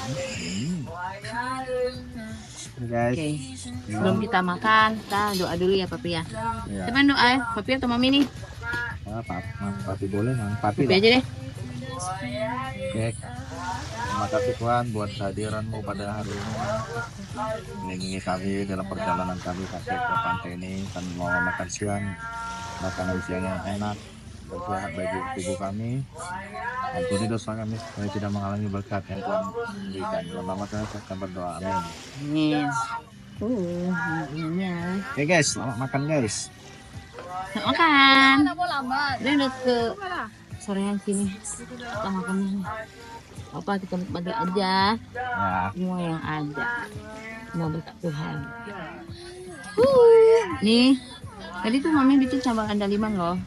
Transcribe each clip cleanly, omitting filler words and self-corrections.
Hmm. Guys. Oke. Sebelum kita makan, kita doa dulu ya Papi ya. Ya. Teman doa ya, Papi atau Mami nih? Papi boleh, Papi Papi lah. aja deh. Oke. Terima kasih Tuhan buat kehadiran-Mu pada hari ini. Melindungi kami dalam perjalanan kami sampai ke pantai ini. Kami mau makan siang yang enak dan sehat bagi tubuh kami. Ampuni dosa kami supaya tidak mengalami berkat yang Tuhan berikan. Dalam nama Tuhan saya akan berdoa. Amin. Amin. Iya. Oke guys, selamat makan guys. Selamat makan. Ini udah ke sorean sini. Kita makan nih. Apa kita nikmati aja Ya. semua yang ada. Mau berkat Tuhan. Nih, tadi tuh Mami bikin sambal andaliman loh.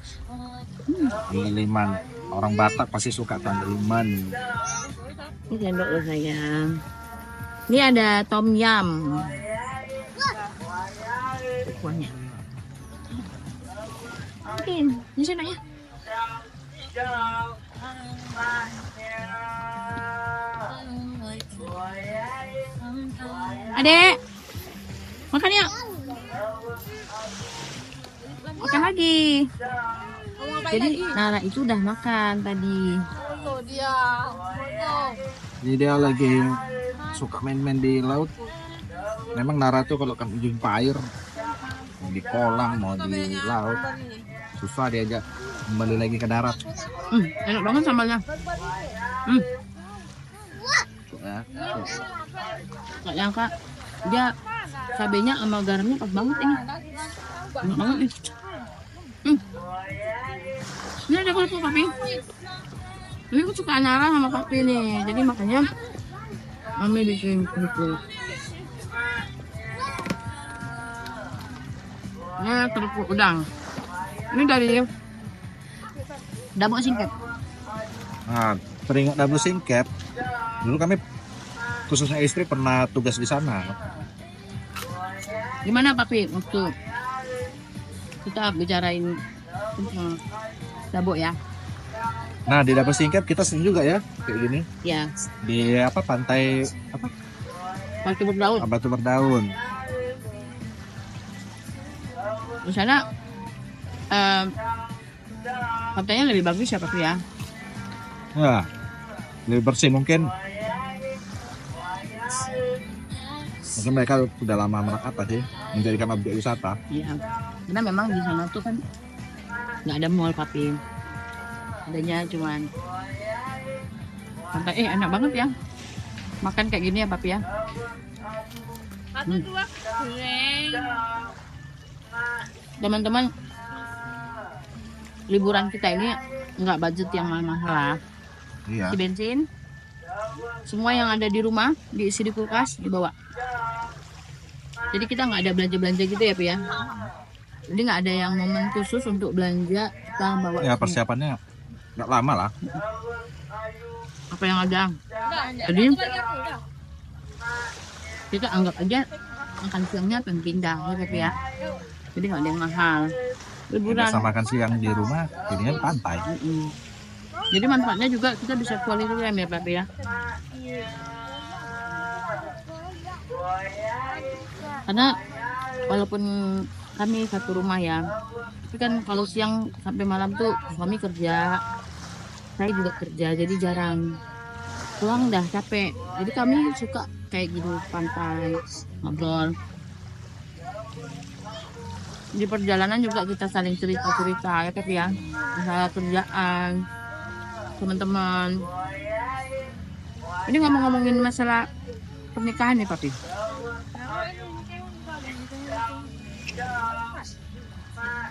Andaliman. Orang Batak pasti suka andaliman. Ini sendok loh sayang. Ini ada tom yum. Kuahnya. Mungkin, ini sendoknya. Adek, makan yuk. Makan lagi. Jadi Nara itu udah makan tadi. Jadi dia lagi suka main-main di laut. Memang Nara tuh kalau kan jumpa air, mau di kolam mau di laut, susah diajak kembali lagi ke darat. Enak banget sambalnya. Ya. Gak nyangka dia cabenya sama garamnya pas banget ini. Enak banget nih. Ini ada kerupuk Papi. Ini aku suka Nara sama Papi nih. Jadi makanya Mami bikin kerupuk. Ini kerupuk udang. Ini dari Dabok Singket. Nah, teringat Dabuk Singket. Dulu kami khususnya istri pernah tugas di sana. Gimana Papi waktu kita bicarain tentang Dabok ya? Nah, di Dabuk Singket kita sering juga ya kayak gini. Ya, Di pantai waktu berdaun. Batu Berdaun. Di sana pantainya lebih bagus ya Papi ya? Ya, lebih bersih mungkin. Mungkin mereka sudah lama merakata sih menjadikan objek wisata. Iya. Karena memang di sana tuh kan nggak ada mall Papi. Adanya cuman pantai. Enak banget ya. Makan kayak gini ya Papi ya. Teman-teman, liburan kita ini nggak budget yang mahal-mahal lah. Iya. Di bensin, semua yang ada di rumah diisi di kulkas dibawa. Jadi kita nggak ada belanja-belanja gitu ya Pi ya. Jadi nggak ada yang momen khusus untuk belanja kita bawa. Ya persiapannya nggak lama lah. Apa yang ada. Jadi kita anggap aja makan siangnya pengen pindah ya Pi ya. Jadi nggak ada yang mahal. Liburan. Biasa makan siang di rumah, jadinya di pantai. Jadi manfaatnya juga kita bisa quality time ya Papi ya. Karena walaupun kami satu rumah ya, tapi kan kalau siang sampai malam tuh suami kerja, saya juga kerja, jadi jarang pulang dah capek. Jadi kami suka kayak gitu pantai ngobrol. Di perjalanan juga kita saling cerita-cerita ya Papi ya, masalah kerjaan, teman-teman. Ini ngomongin masalah pernikahan nih Papi.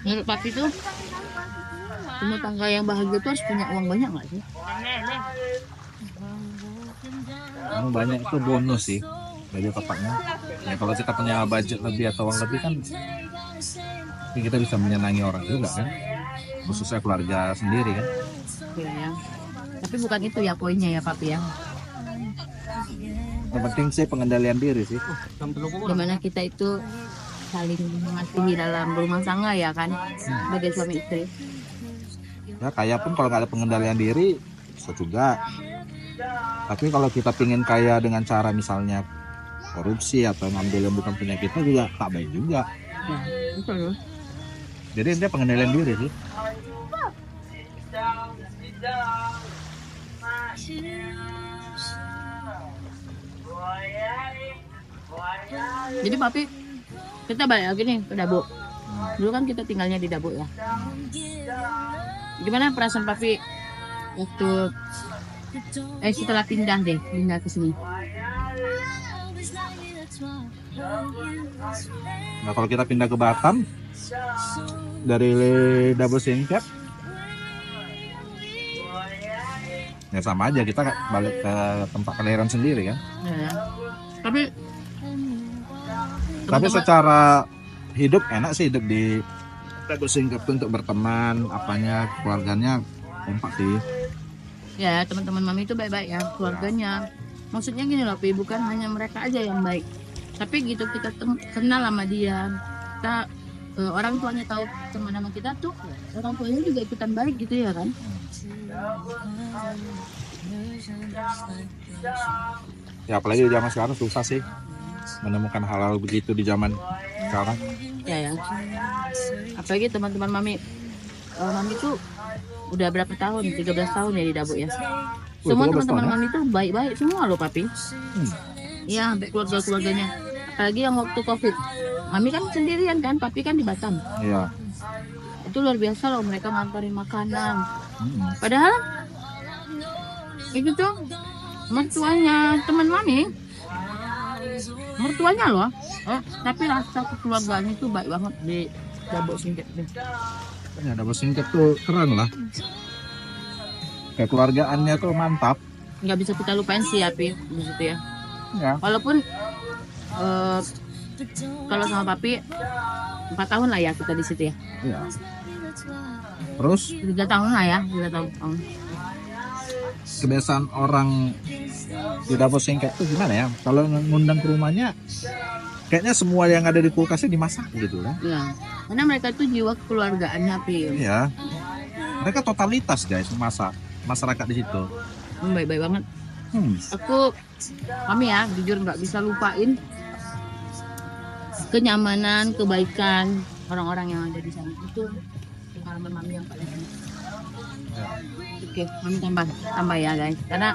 Menurut Papi tuh rumah tangga yang bahagia tuh harus punya uang banyak nggak sih? Yang banyak itu bonus sih bagi papanya. Ya kalau kita punya budget lebih atau uang lebih kan kita bisa menyenangi orang juga kan, khususnya keluarga sendiri kan. Iya ya. Tapi bukan itu ya poinnya ya Papi ya. Yang penting sih pengendalian diri sih. Dimana kita itu saling mengasihi dalam rumah tangga ya kan, sebagai suami istri. Ya kayak pun kalau nggak ada pengendalian diri, bisa juga Tapi kalau kita pingin kaya dengan cara misalnya korupsi atau ngambil yang bukan punya kita juga tak baik juga. Ya, betul. Jadi intinya pengendalian diri sih. Jadi papi, kita balik lagi nih ke Dabu. Dulu kan kita tinggalnya di Dabu ya. Gimana perasaan papi waktu setelah pindah ke sini? Nah kalau kita pindah ke Batam dari Double Singkat, ya sama aja kita balik ke tempat kelahiran sendiri kan. Ya. Tapi secara hidup enak sih, hidup di Double Singkat untuk berteman, apanya keluarganya kompak sih. ya teman-teman mami itu baik-baik ya keluarganya. Maksudnya gini loh, Pi, bukan hanya mereka aja yang baik. Tapi gitu kita kenal sama dia, kita orang tuanya tahu teman sama kita tuh, orang tuanya juga ikutan baik gitu ya kan. Ya apalagi di zaman sekarang susah sih menemukan hal-hal begitu di zaman sekarang. Ya apalagi teman-teman mami, mami tuh udah berapa tahun, 13 tahun ya di Dabu ya. Semua teman-teman mami tuh baik-baik semua loh papi. Iya, sampai keluarga-keluarganya. Apalagi yang waktu COVID, mami kan sendirian kan, papi kan di Batam. Iya. Itu luar biasa loh, mereka nganterin makanan. Padahal itu tuh mertuanya teman mami, mertuanya loh. Tapi rasa kekeluarganya itu baik banget di Dabu Singkat deh. Ya Double Singkat tuh keren lah. Kekeluargaannya tuh mantap. Nggak bisa kita lupain sih ya, Pi, di situ ya. Ya. Walaupun kalau sama papi 4 tahun lah ya kita di situ ya. Iya. Terus 3 tahun lah ya, 3 tahun. kebiasaan orang di Double Singkat tuh gimana ya? Kalau ngundang ke rumahnya, kayaknya semua yang ada di kulkasnya dimasak gitu kan? Iya. Karena mereka tuh jiwa kekeluargaannya, Pi. Iya. Mereka totalitas guys, masyarakat di situ. Baik-baik banget. Aku, kami ya, jujur nggak bisa lupain kenyamanan, kebaikan orang-orang yang ada di sana. Itu pengalaman mami yang paling enak. Oke, mami tambah ya guys. Karena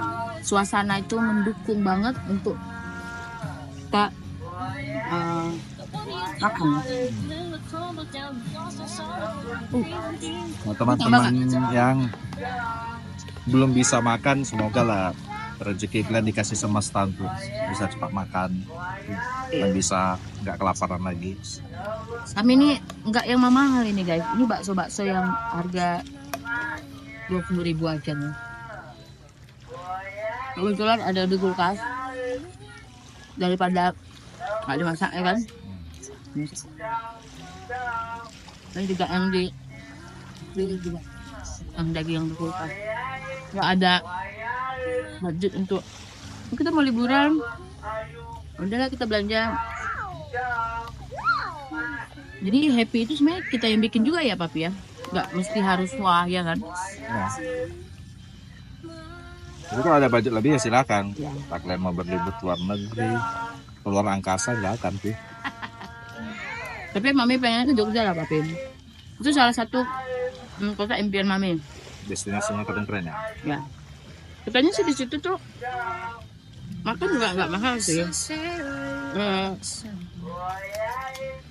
suasana itu mendukung banget untuk kita makan. Nah, teman-teman yang belum bisa makan, semoga lah rezeki kalian dikasih semesta untuk bisa cepat makan dan bisa nggak kelaparan lagi. Kami ini nggak yang mahal ini guys. Ini bakso yang harga 20.000 aja nih. Kebetulan ada di kulkas, daripada nggak dimasak ya kan. Dan juga yang di juga yang daging yang di kulkas. Nggak ada budget untuk kita mau liburan, udahlah kita belanja. Jadi happy itu sebenarnya kita yang bikin juga ya papi ya, nggak mesti harus wah ya kan. Ya. Jadi kalau ada budget lebih ya silakan. Ya. Kalian mau berlibur keluar negeri, keluar angkasa silakan sih. Tapi mami pengen ke Jogja lah papi. Itu salah satu kota impian mami. Destinasinya keren ya. Ya. Katanya sih di situ tuh makan juga nggak mahal sih.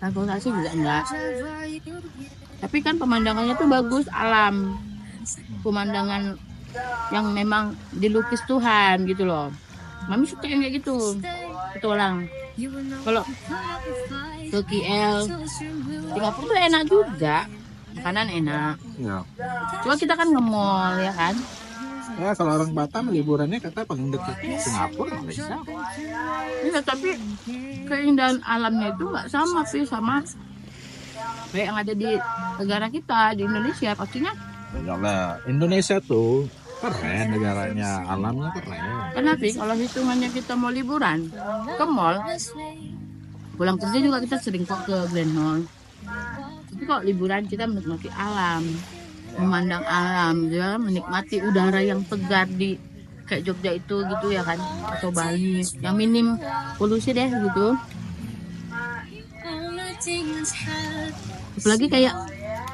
Transportasi juga enggak. Tapi kan pemandangannya tuh bagus, alam. Pemandangan yang memang dilukis Tuhan gitu loh. Mami suka yang kayak gitu. Petualang. Kalau ke KL, Singapura tuh enak juga. Makanan enak. Ya. Cuma kita kan nge-mall ya kan. Ya kalau orang Batam liburannya kata paling dekat Singapura Malaysia. Iya, tapi keindahan alamnya itu nggak sama sih sama kayak yang ada di negara kita di Indonesia pastinya. Yalah, Indonesia tuh keren negaranya, alamnya keren. Karena sih kalau hitungannya kita mau liburan ke mall, pulang kerja juga kita sering kok ke Grand Mall. Tapi kok liburan kita menikmati alam, memandang alam, ya, menikmati udara yang segar di kayak Jogja itu gitu ya kan, atau Bali yang minim polusi deh gitu. Apalagi kayak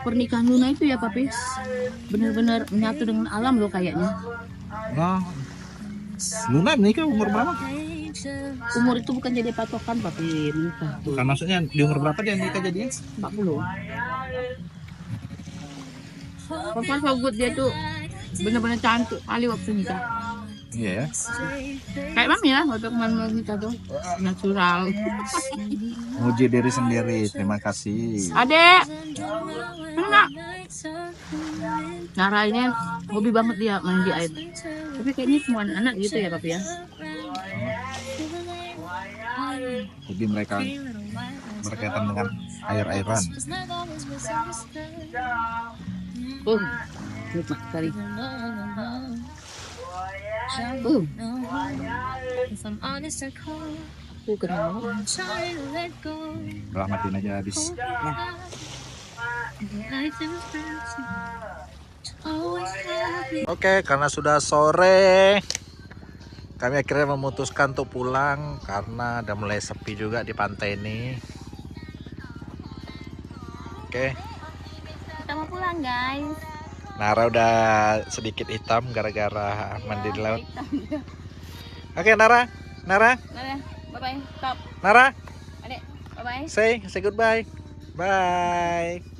pernikahan Luna itu ya Papi, bener-bener menyatu dengan alam loh kayaknya. Nah, Luna menikah umur berapa? Umur itu bukan jadi patokan Papi menikah tuh. Bukan, maksudnya di umur berapa dia nikah jadinya? 40. Pokoknya so good dia tuh bener-bener cantik kali waktu nikah. Iya ya. Kayak mami ya waktu kemarin mau nikah tuh natural. Muji diri sendiri. Terima kasih. Adek, enggak. Nara ini hobi banget dia mandi air. Tapi kayaknya semua anak gitu ya Papi ya. Jadi mereka berkaitan dengan air-airan. Nikmat sekali. Keren banget. Udah matiin aja habis. Oke, karena sudah sore, kami akhirnya memutuskan untuk pulang karena udah mulai sepi juga di pantai ini. Oke, Kita mau pulang guys. Nara udah sedikit hitam gara-gara mandi di laut. Oke, Nara, Bye bye. Stop. Nara, Adek, bye bye. say goodbye. Bye.